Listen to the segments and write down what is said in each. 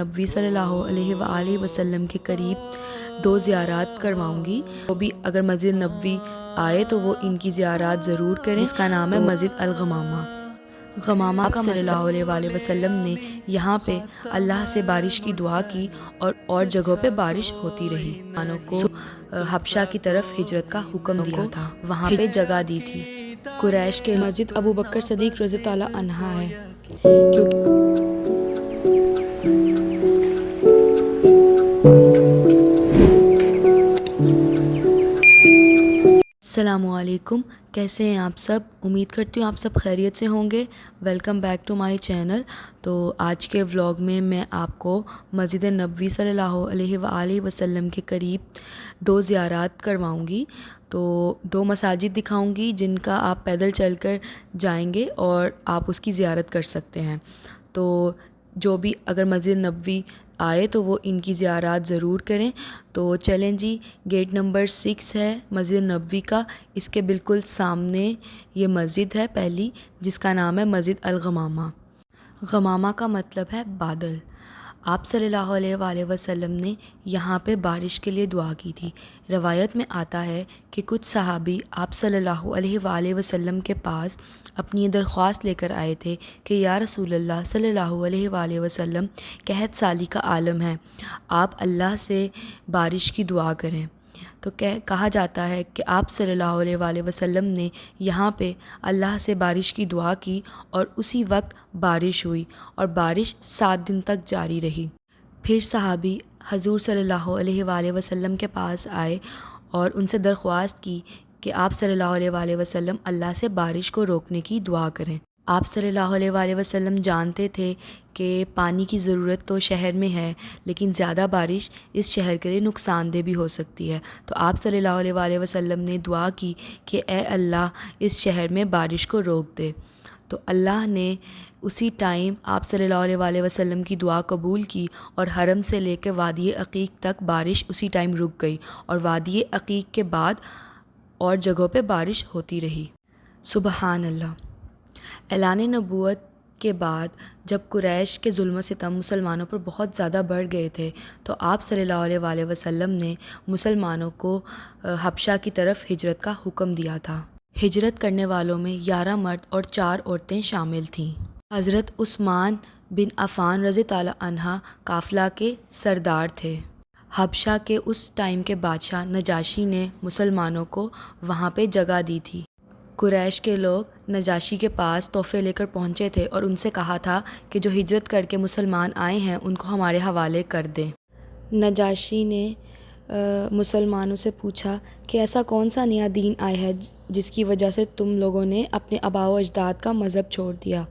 نبوی صلی اللہ علیہ وآلہ وسلم کے قریب 2 زیارات کرواؤں گی. وہ بھی اگر مسجد نبوی آئے تو وہ ان کی زیارات ضرور کریں، جس کا نام ہے مسجد الغمامہ. غمامہ کا صلی اللہ علیہ وآلہ وسلم نے یہاں پہ اللہ سے بارش کی دعا کی اور جگہوں پہ بارش ہوتی رہی. انسانوں کو حبشہ کی طرف ہجرت کا حکم دیا تھا، وہاں پہ جگہ دی تھی. قریش کے مسجد ابو بکر صدیق رضی اللہ عنہ ہے، کیونکہ السلام علیکم، کیسے ہیں آپ سب؟ امید کرتی ہوں آپ سب خیریت سے ہوں گے. Welcome back to my channel. تو آج کے ولاگ میں آپ کو مسجد نبوی صلی اللہ علیہ وآلہ وسلم کے قریب 2 زیارات کرواؤں گی. تو 2 مساجد دکھاؤں گی جن کا آپ پیدل چل کر جائیں گے اور آپ اس کی زیارت کر سکتے ہیں. تو جو بھی اگر مسجد نبوی آئے تو وہ ان کی زیارات ضرور کریں. تو چلیں جی، گیٹ نمبر 6 ہے مسجد نبوی کا، اس کے بالکل سامنے یہ مسجد ہے پہلی، جس کا نام ہے مسجد الغمامہ. غمامہ کا مطلب ہے بادل. آپ صلی اللہ علیہ وآلہ وسلم نے یہاں پہ بارش کے لیے دعا کی تھی. روایت میں آتا ہے کہ کچھ صحابی آپ صلی اللہ علیہ وآلہ وسلم کے پاس اپنی درخواست لے کر آئے تھے کہ یا رسول اللہ صلی اللہ علیہ وآلہ وسلم، قحط سالی کا عالم ہے، آپ اللہ سے بارش کی دعا کریں. تو کہا جاتا ہے کہ آپ صلی اللہ علیہ وآلہ وسلم نے یہاں پہ اللہ سے بارش کی دعا کی اور اسی وقت بارش ہوئی اور بارش 7 دن تک جاری رہی. پھر صحابی حضور صلی اللہ علیہ وآلہ وسلم کے پاس آئے اور ان سے درخواست کی کہ آپ صلی اللہ علیہ وآلہ وسلم اللہ سے بارش کو روکنے کی دعا کریں. آپ صلی اللہ علیہ وآلہ وسلم جانتے تھے کہ پانی کی ضرورت تو شہر میں ہے، لیکن زیادہ بارش اس شہر کے لیے نقصان دہ بھی ہو سکتی ہے. تو آپ صلی اللہ علیہ وآلہ وسلم نے دعا کی کہ اے اللہ، اس شہر میں بارش کو روک دے. تو اللہ نے اسی ٹائم آپ صلی اللہ علیہ وآلہ وسلم کی دعا قبول کی اور حرم سے لے کے وادی عقیق تک بارش اسی ٹائم رک گئی اور وادی عقیق کے بعد اور جگہوں پہ بارش ہوتی رہی. سبحان اللہ. اعلان نبوت کے بعد جب قریش کے ظلم و ستم مسلمانوں پر بہت زیادہ بڑھ گئے تھے تو آپ صلی اللہ علیہ وآلہ وسلم نے مسلمانوں کو حبشہ کی طرف ہجرت کا حکم دیا تھا. ہجرت کرنے والوں میں 11 مرد اور 4 عورتیں شامل تھیں. حضرت عثمان بن عفان رضی اللہ عنہ قافلہ کے سردار تھے. حبشہ کے اس ٹائم کے بادشاہ نجاشی نے مسلمانوں کو وہاں پہ جگہ دی تھی. قریش کے لوگ نجاشی کے پاس تحفے لے کر پہنچے تھے اور ان سے کہا تھا کہ جو ہجرت کر کے مسلمان آئے ہیں ان کو ہمارے حوالے کر دیں. نجاشی نے مسلمانوں سے پوچھا کہ ایسا کون سا نیا دین آیا ہے جس کی وجہ سے تم لوگوں نے اپنے آباء و اجداد کا مذہب چھوڑ دیا.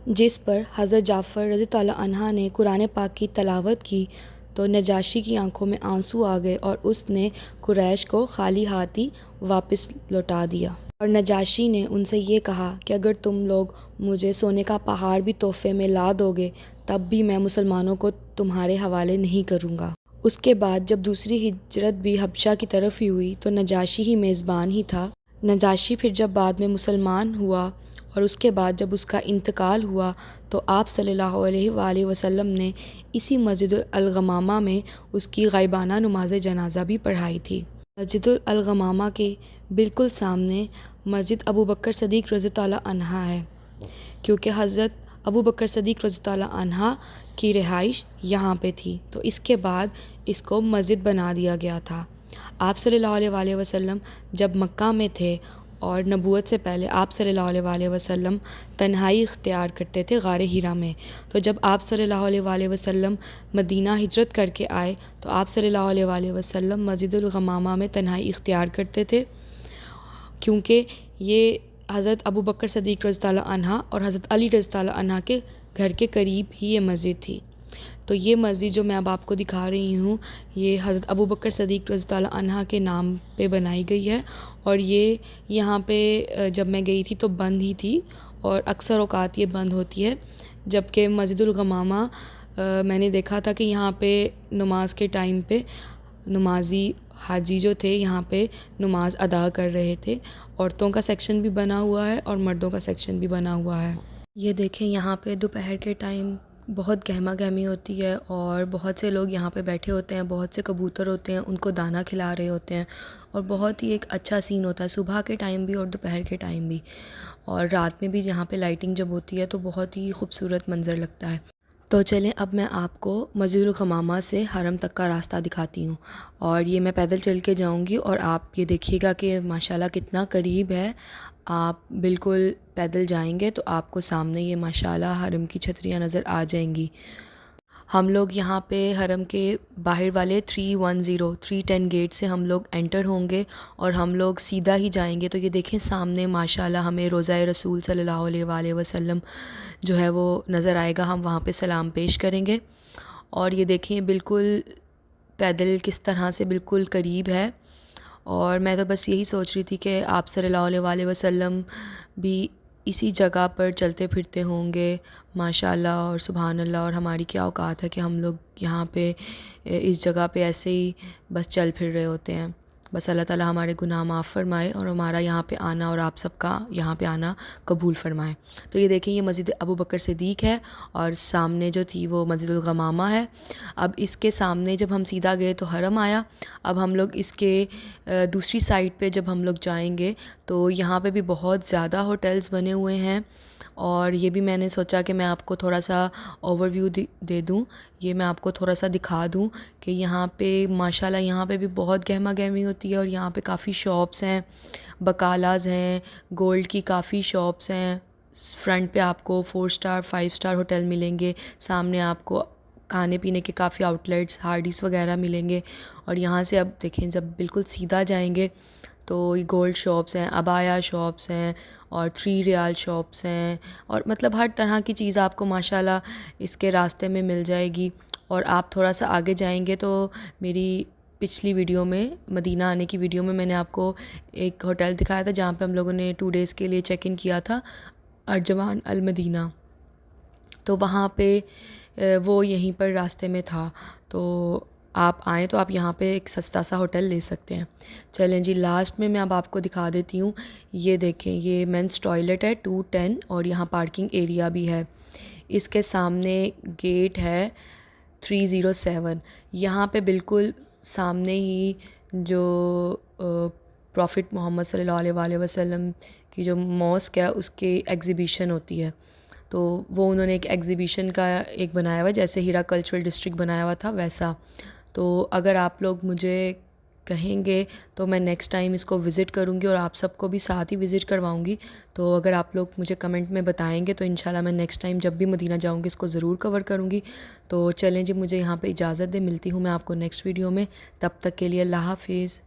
جس پر حضرت جعفر رضی اللہ عنہ نے قرآن پاک کی تلاوت کی تو نجاشی کی آنکھوں میں آنسو آ گئے اور اس نے قریش کو خالی ہاتھی واپس لوٹا دیا. اور نجاشی نے ان سے یہ کہا کہ اگر تم لوگ مجھے سونے کا پہاڑ بھی تحفے میں لا دو گے تب بھی میں مسلمانوں کو تمہارے حوالے نہیں کروں گا. اس کے بعد جب دوسری ہجرت بھی حبشہ کی طرف ہی ہوئی تو نجاشی ہی میزبان ہی تھا. نجاشی پھر جب بعد میں مسلمان ہوا اور اس کے بعد جب اس کا انتقال ہوا تو آپ صلی اللہ علیہ وآلہ وسلم نے اسی مسجد الغمامہ میں اس کی غائبانہ نماز جنازہ بھی پڑھائی تھی. مسجد الغمامہ کے بالکل سامنے مسجد ابو بکر صدیق رضی اللہ عنہ ہے، کیونکہ حضرت ابو بکر صدیق رضی اللہ عنہ کی رہائش یہاں پہ تھی تو اس کے بعد اس کو مسجد بنا دیا گیا تھا. آپ صلی اللہ علیہ وآلہ وسلم جب مکہ میں تھے اور نبوت سے پہلے آپ صلی اللہ علیہ وآلہ وسلم تنہائی اختیار کرتے تھے غار حرا میں. تو جب آپ صلی اللہ علیہ وآلہ وسلم مدینہ ہجرت کر کے آئے تو آپ صلی اللہ علیہ وآلہ وسلم مسجد الغمامہ میں تنہائی اختیار کرتے تھے، کیونکہ یہ حضرت ابو بکر صدیق رضی اللہ عنہ اور حضرت علی رضی اللہ عنہ کے گھر کے قریب ہی یہ مسجد تھی. تو یہ مسجد جو میں اب آپ کو دکھا رہی ہوں یہ حضرت ابو بکر صدیق رضی اللہ عنہ کے نام پہ بنائی گئی ہے اور یہ یہاں پہ جب میں گئی تھی تو بند ہی تھی اور اکثر اوقات یہ بند ہوتی ہے. جبکہ مسجد الغمامہ میں نے دیکھا تھا کہ یہاں پہ نماز کے ٹائم پہ نمازی حاجی جو تھے یہاں پہ نماز ادا کر رہے تھے. عورتوں کا سیکشن بھی بنا ہوا ہے اور مردوں کا سیکشن بھی بنا ہوا ہے. یہ دیکھیں یہاں پہ دوپہر کے ٹائم بہت گہما گہمی ہوتی ہے اور بہت سے لوگ یہاں پہ بیٹھے ہوتے ہیں، بہت سے کبوتر ہوتے ہیں، ان کو دانہ کھلا رہے ہوتے ہیں، اور بہت ہی ایک اچھا سین ہوتا ہے صبح کے ٹائم بھی اور دوپہر کے ٹائم بھی، اور رات میں بھی یہاں پہ لائٹنگ جب ہوتی ہے تو بہت ہی خوبصورت منظر لگتا ہے۔ تو چلیں اب میں آپ کو مسجد الغمامہ سے حرم تک کا راستہ دکھاتی ہوں، اور یہ میں پیدل چل کے جاؤں گی، اور آپ یہ دیکھیے گا کہ ماشاءاللہ کتنا قریب ہے۔ آپ بالکل پیدل جائیں گے تو آپ کو سامنے یہ ماشاءاللہ حرم کی چھتریاں نظر آ جائیں گی۔ ہم لوگ یہاں پہ حرم کے باہر والے 310 گیٹ سے ہم لوگ انٹر ہوں گے، اور ہم لوگ سیدھا ہی جائیں گے تو یہ دیکھیں سامنے ماشاءاللہ ہمیں روضہ رسول صلی اللہ علیہ وآلہ وسلم جو ہے وہ نظر آئے گا، ہم وہاں پہ سلام پیش کریں گے، اور یہ دیکھیں بالکل پیدل کس طرح سے بالکل قریب ہے۔ اور میں تو بس یہی سوچ رہی تھی کہ آپ صلی اللہ علیہ وآلہ وسلم بھی اسی جگہ پر چلتے پھرتے ہوں گے ماشاءاللہ، اور سبحان اللہ، اور ہماری کیا اوقات ہے کہ ہم لوگ یہاں پہ اس جگہ پہ ایسے ہی بس چل پھر رہے ہوتے ہیں۔ بس اللہ تعالی ہمارے گناہ معاف فرمائے اور ہمارا یہاں پہ آنا اور آپ سب کا یہاں پہ آنا قبول فرمائے۔ تو یہ دیکھیں یہ مسجد ابو بکر صدیق ہے، اور سامنے جو تھی وہ مسجد الغمامہ ہے۔ اب اس کے سامنے جب ہم سیدھا گئے تو حرم آیا، اب ہم لوگ اس کے دوسری سائڈ پہ جب ہم لوگ جائیں گے تو یہاں پہ بھی بہت زیادہ ہوٹلز بنے ہوئے ہیں، اور یہ بھی میں نے سوچا کہ میں آپ کو تھوڑا سا اوور ویو دے دوں، یہ میں آپ کو تھوڑا سا دکھا دوں کہ یہاں پہ ماشاءاللہ یہاں پہ بھی بہت گہما گہمی ہوتی ہے، اور یہاں پہ کافی شاپس ہیں، بقالاز ہیں، گولڈ کی کافی شاپس ہیں۔ فرنٹ پہ آپ کو 4 اسٹار 5 اسٹار ہوٹل ملیں گے، سامنے آپ کو کھانے پینے کے کافی آؤٹلیٹس ہارڈیز وغیرہ ملیں گے، اور یہاں سے اب دیکھیں جب بالکل سیدھا جائیں گے تو یہ گولڈ شاپس ہیں، عبایا شاپس ہیں، اور 3 ریال شاپس ہیں، اور مطلب ہر طرح کی چیز آپ کو ماشاءاللہ اس کے راستے میں مل جائے گی۔ اور آپ تھوڑا سا آگے جائیں گے تو میری پچھلی ویڈیو میں مدینہ آنے کی ویڈیو میں نے آپ کو ایک ہوٹل دکھایا تھا جہاں پہ ہم لوگوں نے 2 ڈیز کے لیے چیک ان کیا تھا، ارجوان المدینہ، تو وہاں پہ وہ یہیں پر راستے میں تھا، تو آپ آئیں تو آپ یہاں پہ ایک سستا سا ہوٹل لے سکتے ہیں۔ چلیں جی لاسٹ میں آپ آپ کو دکھا دیتی ہوں، یہ دیکھیں یہ مینس ٹوائلٹ ہے 210، اور یہاں پارکنگ ایریا بھی ہے، اس کے سامنے گیٹ ہے 307، یہاں پہ بالکل سامنے ہی جو پروفٹ محمد صلی اللہ علیہ وآلہ وسلم کی جو موسک ہے اس کی ایگزیبیشن ہوتی ہے، تو وہ انہوں نے ایک ایگزیبیشن کا ایک بنایا ہوا ہے، جیسے ہیرا کلچرل ڈسٹرکٹ بنایا ہوا تھا ویسا۔ تو اگر آپ لوگ مجھے کہیں گے تو میں نیکسٹ ٹائم اس کو وزٹ کروں گی، اور آپ سب کو بھی ساتھ ہی وزٹ کرواؤں گی، تو اگر آپ لوگ مجھے کمنٹ میں بتائیں گے تو انشاءاللہ میں نیکسٹ ٹائم جب بھی مدینہ جاؤں گی اس کو ضرور کور کروں گی۔ تو چلیں جی مجھے یہاں پہ اجازت دے، ملتی ہوں میں آپ کو نیکسٹ ویڈیو میں، تب تک کے لیے اللہ حافظ۔